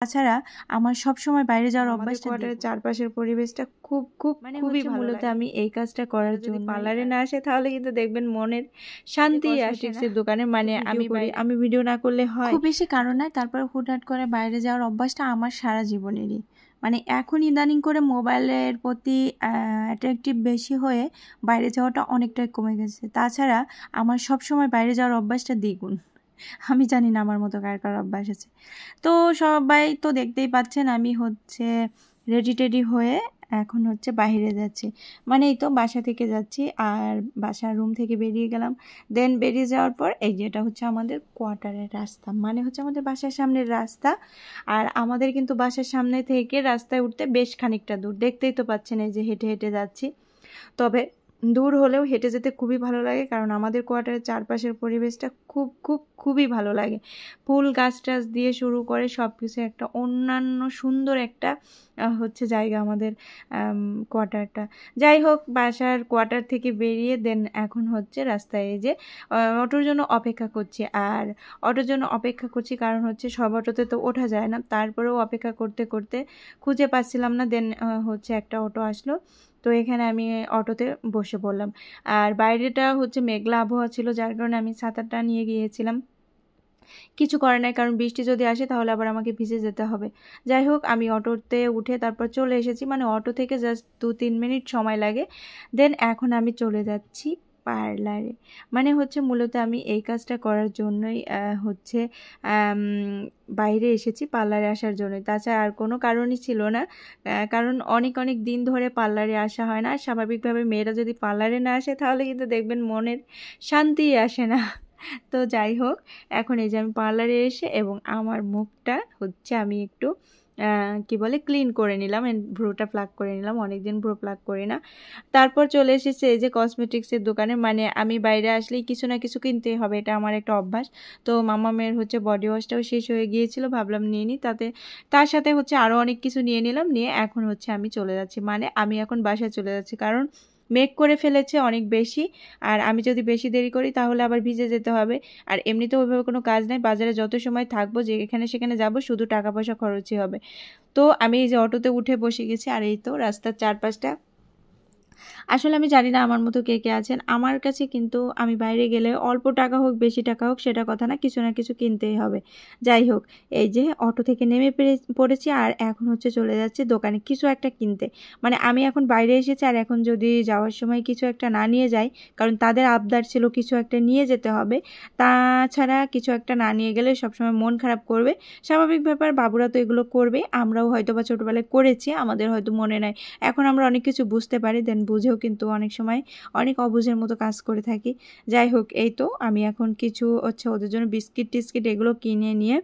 তাছাড়া আমার সবসময় বাইরে যাওয়ার অভ্যাসটা, কোয়ার্টারের চারপাশের পরিবেশটা খুবই মূলত আমি এই কাজটা করার জন্য পার্লারে না আসে তাহলে কিন্তু দেখবেন মনের শান্তি কসমেটিক্সের দোকানে মানে আমি ভিডিও না করলে হয় খুব বেশি কারণ নাই। তারপর হুটহাট করে বাইরে যাওয়ার অভ্যাসটা আমার সারা জীবনেরই, মানে এখন ইদানিং করে মোবাইলের প্রতি অ্যাট্রাকটিভ বেশি হয়ে বাইরে যাওয়াটা অনেকটাই কমে গেছে। তাছাড়া আমার সবসময় বাইরে যাওয়ার অভ্যাসটা দ্বিগুণ। আমি জানি না আমার মতো কার কার অভ্যাস আছে। তো সবাই তো দেখতেই পাচ্ছেন আমি হচ্ছে রেডি হয়ে এখন হচ্ছে বাইরে যাচ্ছি, মানে এই তো বাসা থেকে যাচ্ছি আর বাসার রুম থেকে বেরিয়ে গেলাম। দেন বেরিয়ে যাওয়ার পর এই যেটা হচ্ছে আমাদের কোয়ার্টারের রাস্তা, মানে হচ্ছে আমাদের বাসার সামনের রাস্তা। আর আমাদের কিন্তু বাসার সামনে থেকে রাস্তায় উঠতে বেশ খানিকটা দূর, দেখতেই তো পাচ্ছেন এই যে হেঁটে যাচ্ছি। তবে দূর হলেও হেঁটে যেতে খুবই ভালো লাগে, কারণ আমাদের কোয়ার্টারের চারপাশের পরিবেশটা খুবই ভালো লাগে। ফুল গাছ টাছ দিয়ে শুরু করে সব কিছু একটা অন্যান্য সুন্দর একটা হচ্ছে জায়গা আমাদের কোয়ার্টারটা। যাই হোক, বাসার কোয়ার্টার থেকে বেরিয়ে দেন এখন হচ্ছে রাস্তায় এই যে অটোর জন্য অপেক্ষা করছি। আর অটোর জন্য অপেক্ষা করছি কারণ হচ্ছে সব অটোতে তো ওঠা যায় না, তারপরেও অপেক্ষা করতে খুঁজে পাচ্ছিলাম না। দেন হচ্ছে একটা অটো আসলো, তো এখানে আমি অটোতে বসে পড়লাম। আর বাইরেটা হচ্ছে মেঘলা আবহাওয়া ছিল, যার কারণে আমি ছাতাটা নিয়ে গিয়েছিলাম। কিছু করে নাই, কারণ বৃষ্টি যদি আসে তাহলে আবার আমাকে ভিজে যেতে হবে। যাই হোক, আমি অটোতে উঠে তারপর চলে এসেছি, মানে অটো থেকে জাস্ট 2-3 মিনিট সময় লাগে। দেন এখন আমি চলে যাচ্ছি পার্লারে, মানে হচ্ছে মূলত আমি এই কাজটা করার জন্যই হচ্ছে বাইরে এসেছি, পার্লারে আসার জন্যই। তাছাড়া আর কোনো কারণই ছিল না, কারণ অনেক দিন ধরে পার্লারে আসা হয় না। আর স্বাভাবিকভাবে মেয়েরা যদি পার্লারে না আসে তাহলে কিন্তু দেখবেন মনের শান্তি আসে না। তো যাই হোক, এখন এই যে আমি পার্লারে এসে এবং আমার মুখটা হচ্ছে আমি একটু কি বলে ক্লিন করে নিলাম, ভ্রুটা প্লাক করে নিলাম, অনেকদিন ভ্রু প্লাক করি না। তারপর চলে এসেছে এই যে কসমেটিক্সের দোকানে, মানে আমি বাইরে আসলেই কিছু না কিছু কিনতেই হবে, এটা আমার একটা অভ্যাস। তো মামামের হচ্ছে বডি ওয়াশটাও শেষ হয়ে গিয়েছিল, ভাবলাম নিয়ে নিই, তার সাথে হচ্ছে আরও অনেক কিছু নিয়ে নিলাম। নিয়ে এখন হচ্ছে আমি চলে যাচ্ছি, মানে আমি এখন বাসায় চলে যাচ্ছি, কারণ মেঘ করে ফেলেছে অনেক বেশি। আর আমি যদি বেশি দেরি করি তাহলে আবার ভিজে যেতে হবে। আর এমনিতেও ওইভাবে কোনো কাজ নাই, বাজারে যত সময় থাকবো যে এখানে সেখানে যাব, শুধু টাকা পয়সা খরচই হবে। তো আমি এই যে অটোতে উঠে বসে গেছি, আর এই তো রাস্তার চারপাশটা। আসলে আমি জানি না আমার মতো কে আছেন, আমার কাছে কিন্তু আমি বাইরে গেলে অল্প টাকা হোক বেশি টাকা হোক সেটা কথা না, কিছু না কিছু কিনতেই হবে। যাই হোক, এই যে অটো থেকে নেমে পড়েছি আর এখন হচ্ছে চলে যাচ্ছি দোকানে কিছু একটা কিনতে। মানে আমি এখন বাইরে এসেছি, আর এখন যদি যাওয়ার সময় কিছু একটা না নিয়ে যাই, কারণ তাদের আবদার ছিল কিছু একটা নিয়ে যেতে হবে, তাছাড়া কিছু একটা না নিয়ে গেলে সবসময় মন খারাপ করবে। স্বাভাবিক ব্যাপার, বাবুরা তো এগুলো করবে, আমরাও হয়তো বা ছোটোবেলায় করেছি, আমাদের হয়তো মনে নাই। এখন আমরা অনেক কিছু বুঝতে পারি, দেন বুঝেও কিন্তু অনেক সময় অনেক অবুঝের মতো কাজ করে থাকি। যাই হোক, এই তো আমি এখন কিছু হচ্ছে ওদের জন্য বিস্কিট টিস্কিট এগুলো কিনে নিয়ে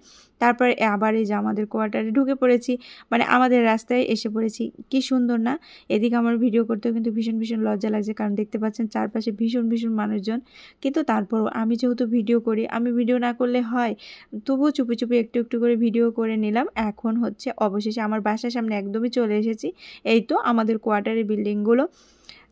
তারপরে আবার এই যে আমাদের কোয়ার্টারে ঢুকে পড়েছি, মানে আমাদের রাস্তায় এসে পড়েছি। কি সুন্দর না? এদিকে আমার ভিডিও করতেও কিন্তু ভীষণ লজ্জা লাগছে, কারণ দেখতে পাচ্ছেন চারপাশে ভীষণ মানুষজন। কিন্তু তারপরও আমি যেহেতু ভিডিও করি, আমি ভিডিও না করলে হয়, তবুও চুপি একটু করে ভিডিও করে নিলাম। এখন হচ্ছে অবশেষে আমার বাসার সামনে একদমই চলে এসেছি, এই তো আমাদের কোয়ার্টারের বিল্ডিংগুলো।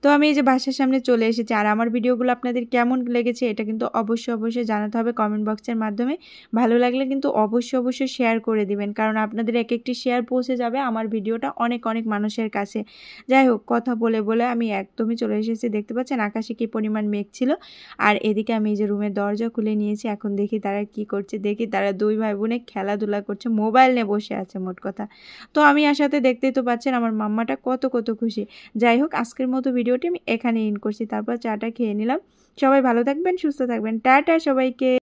তো আমি এই যে বাসার সামনে চলে এসেছি। আর আমার ভিডিওগুলো আপনাদের কেমন লেগেছে এটা কিন্তু অবশ্যই জানাতে হবে কমেন্ট বক্সের মাধ্যমে। ভালো লাগলে কিন্তু অবশ্যই শেয়ার করে দিবেন, কারণ আপনাদের একটি শেয়ার পৌঁছে যাবে আমার ভিডিওটা অনেক মানুষের কাছে। যাই হোক, কথা বলে আমি একদমই চলে এসেছি। দেখতে পাচ্ছেন আকাশে কি পরিমাণ মেঘ ছিল। আর এদিকে আমি এই যে রুমের দরজা খুলে নিয়েছি, এখন দেখি তারা কি করছে। দেখি তারা দুই ভাই বোনে খেলাধুলা করছে, মোবাইল নিয়ে বসে আছে মোট কথা। তো আমি আসাতে দেখতেই তো পাচ্ছেন আমার মাম্মাটা কত খুশি। যাই হোক, আজকের মতো ভিডিওটি আমি এখানে এন্ড করছি, তারপর চাটা খেয়ে নিলাম। সবাই ভালো থাকবেন, সুস্থ থাকবেন, টাটা সবাইকে।